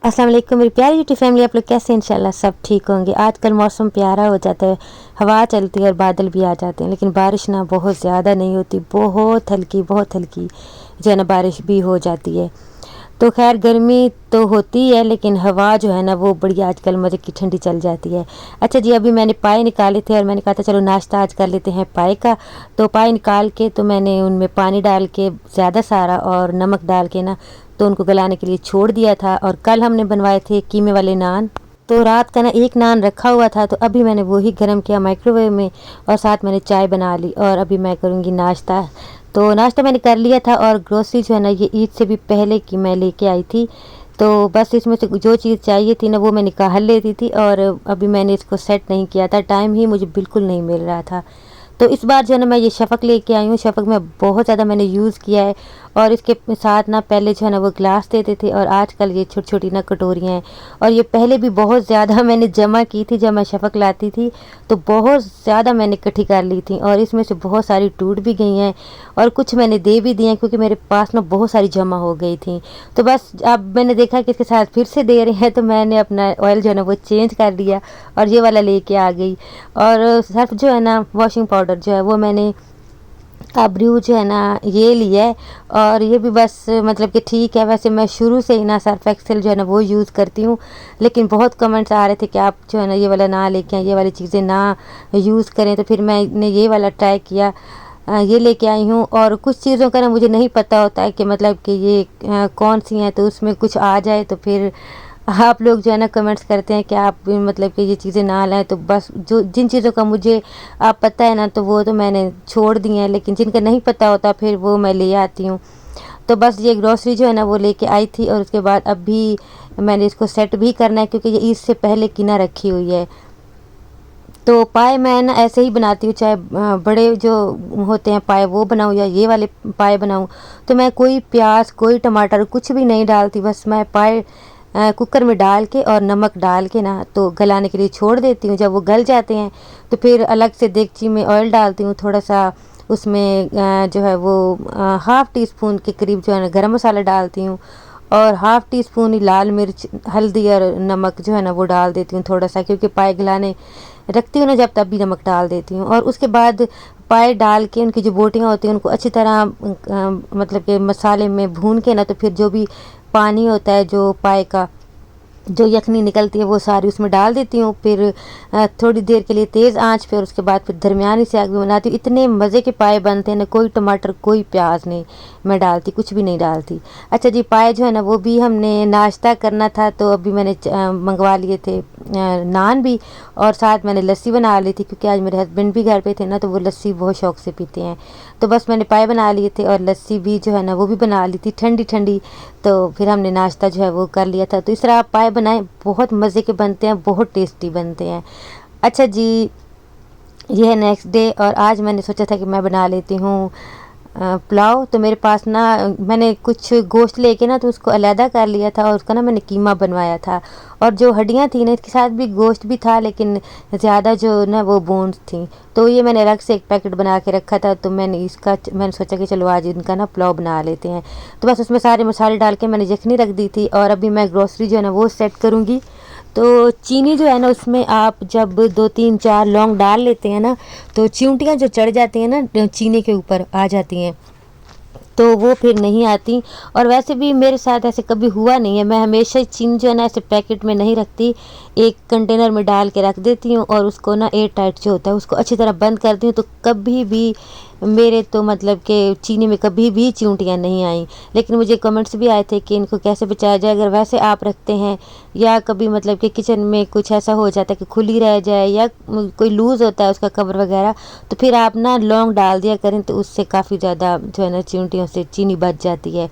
अस्सलाम वालेकुम मेरी प्यारी यूट्यूब फैमिली, आप लोग कैसे हैं? इंशाल्लाह सब ठीक होंगे। आजकल मौसम प्यारा हो जाता है, हवा चलती है और बादल भी आ जाते हैं, लेकिन बारिश ना बहुत ज़्यादा नहीं होती, बहुत हल्की जो है ना बारिश भी हो जाती है। तो खैर गर्मी तो होती है, लेकिन हवा जो है ना वो बड़ी आजकल मज़े की ठंडी चल जाती है। अच्छा जी, अभी मैंने पाए निकाले थे और मैंने कहा था चलो नाश्ता आज कर लेते हैं पाए का। तो पाए निकाल के तो मैंने उनमें पानी डाल के ज़्यादा सारा और नमक डाल के ना तो उनको गलाने के लिए छोड़ दिया था। और कल हमने बनवाए थे कीमे वाले नान, तो रात का ना एक नान रखा हुआ था, तो अभी मैंने वही गर्म किया माइक्रोवेव में और साथ मैंने चाय बना ली और अभी मैं करूँगी नाश्ता। तो नाश्ता मैंने कर लिया था और ग्रोसरी जो है ना ये ईद से भी पहले की मैं लेके आई थी। तो बस इसमें से जो चीज़ चाहिए थी ना वो मैं निकाल लेती थी और अभी मैंने इसको सेट नहीं किया था, टाइम ही मुझे बिल्कुल नहीं मिल रहा था। तो इस बार जो है ना मैं ये शफ़क़ लेके आई हूँ। शफ़क़ में बहुत ज़्यादा मैंने यूज़ किया है और इसके साथ ना पहले जो है ना वो ग्लास देते थे और आजकल ये छोटी छोटी ना कटोरियाँ हैं। और ये पहले भी बहुत ज़्यादा मैंने जमा की थी, जब मैं शफ़क़ लाती थी तो बहुत ज़्यादा मैंने इकट्ठी कर ली थी और इसमें से बहुत सारी टूट भी गई हैं और कुछ मैंने दे भी दिए हैं, क्योंकि मेरे पास ना बहुत सारी जमा हो गई थी। तो बस अब मैंने देखा कि इसके साथ फिर से दे रहे हैं, तो मैंने अपना ऑयल जो है ना वो चेंज कर दिया और ये वाला लेके आ गई। और सर्फ जो है ना वॉशिंग पाउडर जो है वो मैंने ब्रू जो है ना ये लिया है और ये भी बस मतलब कि ठीक है। वैसे मैं शुरू से ही ना सर्फ एक्सेल जो है ना वो यूज़ करती हूँ, लेकिन बहुत कमेंट्स आ रहे थे कि आप जो है ना ये वाला ना लेके आए, ये वाली चीज़ें ना यूज़ करें, तो फिर मैंने ये वाला ट्राई किया, ये लेके आई हूँ। और कुछ चीज़ों का ना मुझे नहीं पता होता है कि मतलब कि ये कौन सी हैं, तो उसमें कुछ आ जाए तो फिर आप लोग जो है ना कमेंट्स करते हैं कि आप मतलब कि ये चीज़ें ना लाएं। तो बस जो जिन चीज़ों का मुझे आप पता है ना तो वो तो मैंने छोड़ दी हैं, लेकिन जिनका नहीं पता होता फिर वो मैं ले आती हूँ। तो बस ये ग्रॉसरी जो है ना वो लेके आई थी और उसके बाद अभी मैंने इसको सेट भी करना है, क्योंकि ये ईद से पहले की ना रखी हुई है। तो पाए मैं ना ऐसे ही बनाती हूँ, चाहे बड़े जो होते हैं पाए वो बनाऊँ या ये वाले पाए बनाऊँ, तो मैं कोई प्याज कोई टमाटर कुछ भी नहीं डालती। बस मैं पाए कुकर में डाल के और नमक डाल के ना तो गलाने के लिए छोड़ देती हूँ। जब वो गल जाते हैं तो फिर अलग से देगची में ऑयल डालती हूँ, थोड़ा सा उसमें जो है वो हाफ़ टी स्पून के करीब जो है ना गरम मसाला डालती हूँ और हाफ़ टी स्पून ही लाल मिर्च हल्दी और नमक जो है ना वो डाल देती हूँ थोड़ा सा, क्योंकि पाए गलाने रखती हूँ ना जब तब भी नमक डाल देती हूँ। और उसके बाद पाए डाल के उनकी जो बोटियाँ होती हैं उनको अच्छी तरह मतलब कि मसाले में भून के ना तो फिर जो भी पानी होता है जो पाए का जो यखनी निकलती है वो सारी उसमें डाल देती हूँ। फिर थोड़ी देर के लिए तेज़ आंच पे और उसके बाद फिर दरमियानी से आग में बनाती हूँ। इतने मज़े के पाए बनते हैं ना, कोई टमाटर कोई प्याज नहीं मैं डालती, कुछ भी नहीं डालती। अच्छा जी, पाए जो है ना वो भी हमने नाश्ता करना था, तो अभी मैंने मंगवा लिए थे नान भी और साथ मैंने लस्सी बना ली थी, क्योंकि आज मेरे हस्बैंड भी घर पे थे ना तो वो लस्सी बहुत शौक़ से पीते हैं। तो बस मैंने पाए बना लिए थे और लस्सी भी जो है ना वो भी बना ली थी ठंडी ठंडी। तो फिर हमने नाश्ता जो है वो कर लिया था। तो इस तरह आप पाए बनाएं, बहुत मज़े के बनते हैं, बहुत टेस्टी बनते हैं। अच्छा जी, ये है नेक्स्ट डे और आज मैंने सोचा था कि मैं बना लेती हूँ पुलाव। तो मेरे पास ना मैंने कुछ गोश्त लेके ना तो उसको अलहदा कर लिया था और उसका ना मैंने कीमा बनवाया था और जो हड्डियाँ थी ना इसके साथ भी गोश्त भी था, लेकिन ज़्यादा जो ना वो बोन्स थी। तो ये मैंने अलग से एक पैकेट बना के रखा था, तो मैंने सोचा कि चलो आज इनका ना पुलाव बना लेते हैं। तो बस उसमें सारे मसाले डाल के मैंने यखनी रख दी थी और अभी मैं ग्रोसरी जो है ना वो सेट करूँगी। तो चीनी जो है ना उसमें आप जब 2-3-4 लौंग डाल लेते हैं ना तो चींटियाँ जो चढ़ जाती हैं ना चीनी के ऊपर आ जाती हैं, तो वो फिर नहीं आती। और वैसे भी मेरे साथ ऐसे कभी हुआ नहीं है। मैं हमेशा चीनी जो है ना ऐसे पैकेट में नहीं रखती, एक कंटेनर में डाल के रख देती हूँ और उसको ना एयर टाइट जो होता है उसको अच्छी तरह बंद करती हूँ, तो कभी भी मेरे तो मतलब कि चीनी में कभी भी चींटियाँ नहीं आई। लेकिन मुझे कमेंट्स भी आए थे कि इनको कैसे बचाया जाए, अगर वैसे आप रखते हैं या कभी मतलब कि किचन में कुछ ऐसा हो जाता है कि खुली रह जाए या कोई लूज़ होता है उसका कवर वगैरह, तो फिर आप ना लौंग डाल दिया करें, तो उससे काफ़ी ज़्यादा जो है ना चींटियों से चीनी बच जाती है।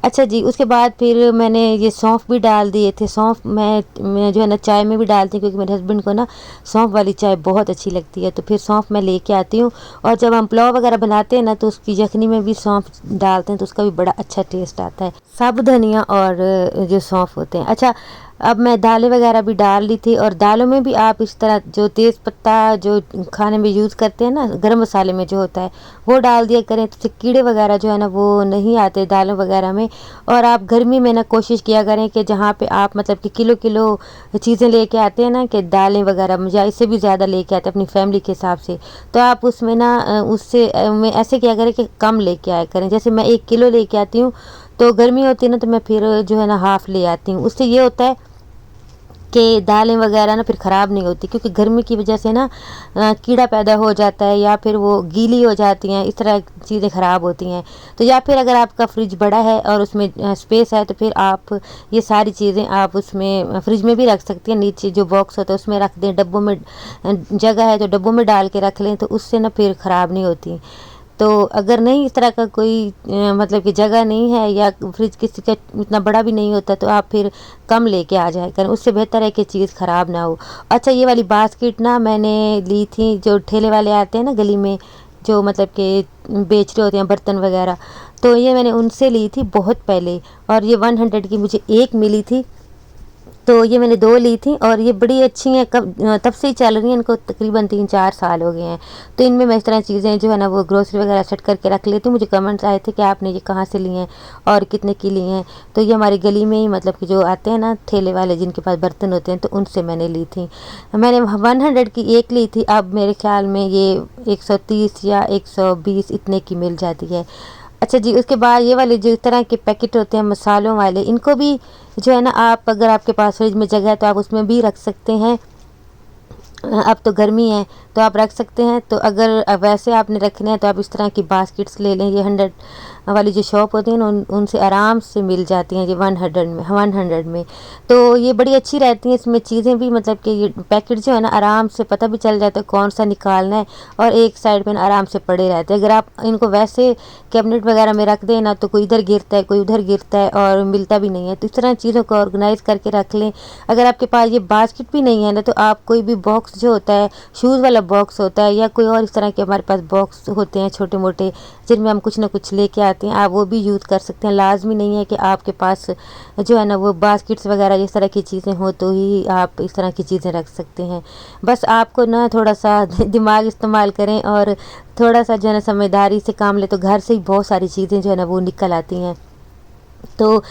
अच्छा जी, उसके बाद फिर मैंने ये सौंफ भी डाल दिए थे। सौंफ मैं जो है ना चाय में भी डालती हूँ, क्योंकि मेरे हस्बैंड को ना सौंफ वाली चाय बहुत अच्छी लगती है। तो फिर सौंफ मैं लेके आती हूँ और जब हम पुलाव वगैरह बनाते हैं ना तो उसकी यखनी में भी सौंफ डालते हैं, तो उसका भी बड़ा अच्छा टेस्ट आता है, साबुत धनिया और जो सौंफ होते हैं। अच्छा, अब मैं दालें वगैरह भी डाल ली थी, और दालों में भी आप इस तरह जो तेज़ पत्ता जो खाने में यूज़ करते हैं ना, गरम मसाले में जो होता है वो डाल दिया करें, तो कीड़े वगैरह जो है ना वो नहीं आते दालों वगैरह में। और आप गर्मी में ना कोशिश किया करें कि जहाँ पे आप मतलब कि किलो किलो चीज़ें लेके आते हैं ना, कि दालें वगैरह या इससे भी ज़्यादा लेके आते हैं अपनी फैमिली के हिसाब से, तो आप उसमें ना उससे में ऐसे किया करें कि कम लेके आया करें। जैसे मैं 1 किलो लेके आती हूँ, तो गर्मी होती है ना तो मैं फिर जो है ना हाफ़ ले आती हूँ। उससे ये होता है कि दालें वगैरह ना फिर ख़राब नहीं होती, क्योंकि गर्मी की वजह से ना कीड़ा पैदा हो जाता है, या फिर वो गीली हो जाती हैं, इस तरह चीज़ें ख़राब होती हैं। तो या फिर अगर आपका फ्रिज बड़ा है और उसमें स्पेस है, तो फिर आप ये सारी चीज़ें आप उसमें फ्रिज में भी रख सकती हैं, नीचे जो बॉक्स होता है उसमें रख दें, डब्बों में जगह है तो डब्बों में डाल के रख लें, तो उससे ना फिर ख़राब नहीं होती। तो अगर नहीं इस तरह का कोई मतलब कि जगह नहीं है, या फ्रिज किसी का इतना बड़ा भी नहीं होता, तो आप फिर कम लेके आ जाया करें, उससे बेहतर है कि चीज़ ख़राब ना हो। अच्छा, ये वाली बास्केट ना मैंने ली थी, जो ठेले वाले आते हैं ना गली में, जो मतलब कि बेच रहे होते हैं बर्तन वगैरह, तो ये मैंने उनसे ली थी बहुत पहले, और ये 100 की मुझे एक मिली थी। तो ये मैंने 2 ली थी, और ये बड़ी अच्छी हैं, तब से ही चल रही हैं, इनको तकरीबन 3-4 साल हो गए हैं। तो इनमें मैं इस तरह चीज़ें जो है ना वो ग्रोसरी वगैरह सेट करके रख लेती हूँ। मुझे कमेंट्स आए थे कि आपने ये कहाँ से ली हैं और कितने की ली हैं, तो ये हमारी गली में ही मतलब कि जो आते हैं ना ठेले वाले जिनके पास बर्तन होते हैं, तो उनसे मैंने ली थी। मैंने 100 की एक ली थी, अब मेरे ख्याल में ये 130 या 120 इतने की मिल जाती है। अच्छा जी, उसके बाद ये वाले जो इस तरह के पैकेट होते हैं मसालों वाले, इनको भी जो है ना आप अगर आपके पास फ्रिज में जगह है तो आप उसमें भी रख सकते हैं। अब तो गर्मी है तो आप रख सकते हैं। तो अगर वैसे आपने रखने हैं तो आप इस तरह की बास्केट्स ले लें। ये 100 वाली जो शॉप होती है ना उनसे आराम से मिल जाती हैं ये 100 में। तो ये बड़ी अच्छी रहती हैं, इसमें चीज़ें भी मतलब कि ये पैकेट जो है ना आराम से पता भी चल जाता है कौन सा निकालना है, और एक साइड पे ना आराम से पड़े रहते हैं। अगर आप इनको वैसे कैबिनेट वगैरह में रख दें ना, तो कोई इधर गिरता है कोई उधर गिरता है और मिलता भी नहीं है। तो इस तरह चीज़ों को ऑर्गेनाइज़ करके रख लें। अगर आपके पास ये बास्केट भी नहीं है ना, तो आप कोई भी बॉक्स जो होता है, शूज़ वाला बॉक्स होता है, या कोई और इस तरह के हमारे पास बॉक्स होते हैं छोटे मोटे, जिनमें हम कुछ ना कुछ लेके आते हैं, आप वो भी यूज़ कर सकते हैं। लाजमी नहीं है कि आपके पास जो है ना वो बास्केट्स वगैरह इस तरह की चीज़ें हो तो ही आप इस तरह की चीज़ें रख सकते हैं। बस आपको ना थोड़ा सा दिमाग इस्तेमाल करें और थोड़ा सा जो है ना समझदारी से काम ले, तो घर से ही बहुत सारी चीज़ें जो है ना वो निकल आती हैं। तो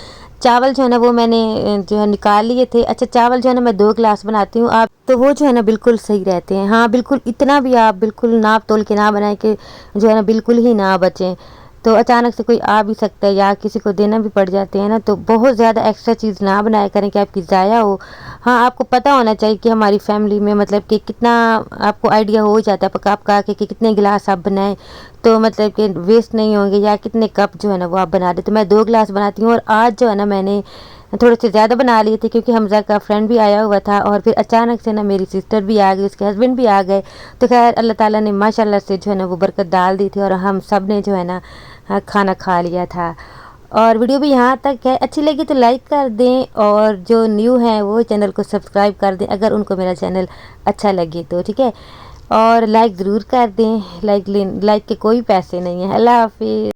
चावल जो है ना वो मैंने जो है निकाल लिए थे। अच्छा, चावल जो है ना मैं 2 गिलास बनाती हूँ, आप तो वो जो है ना बिल्कुल सही रहते हैं। हाँ, बिल्कुल इतना भी आप बिल्कुल नाप तोल के ना बनाएं कि जो है ना बिल्कुल ही ना बचें। तो अचानक से कोई आ भी सकता है या किसी को देना भी पड़ जाते हैं ना, तो बहुत ज़्यादा एक्स्ट्रा चीज़ ना बनाया करें कि आपकी ज़ाया हो। हाँ, आपको पता होना चाहिए कि हमारी फैमिली में मतलब कि कितना, आपको आइडिया हो जाता है पका के कि कितने गिलास आप बनाएं, तो मतलब कि वेस्ट नहीं होंगे, या कितने कप जो है ना वो आप बना दें। तो मैं 2 गिलास बनाती हूँ, और आज जो है ना मैंने थोड़े से ज़्यादा बना लिए थे, क्योंकि हमज़ा का फ्रेंड भी आया हुआ था, और फिर अचानक से ना मेरी सिस्टर भी आ गई, उसके हस्बैंड भी आ गए। तो खैर अल्लाह ताला ने माशाल्लाह से जो है ना वो बरकत डाल दी थी, और हम सब ने जो है ना खाना खा लिया था। और वीडियो भी यहाँ तक है, अच्छी लगी तो लाइक कर दें, और जो न्यू हैं वो चैनल को सब्सक्राइब कर दें अगर उनको मेरा चैनल अच्छा लगे तो, ठीक है। और लाइक ज़रूर कर दें, लाइक के कोई पैसे नहीं हैं। अल्लाह हाफिज़।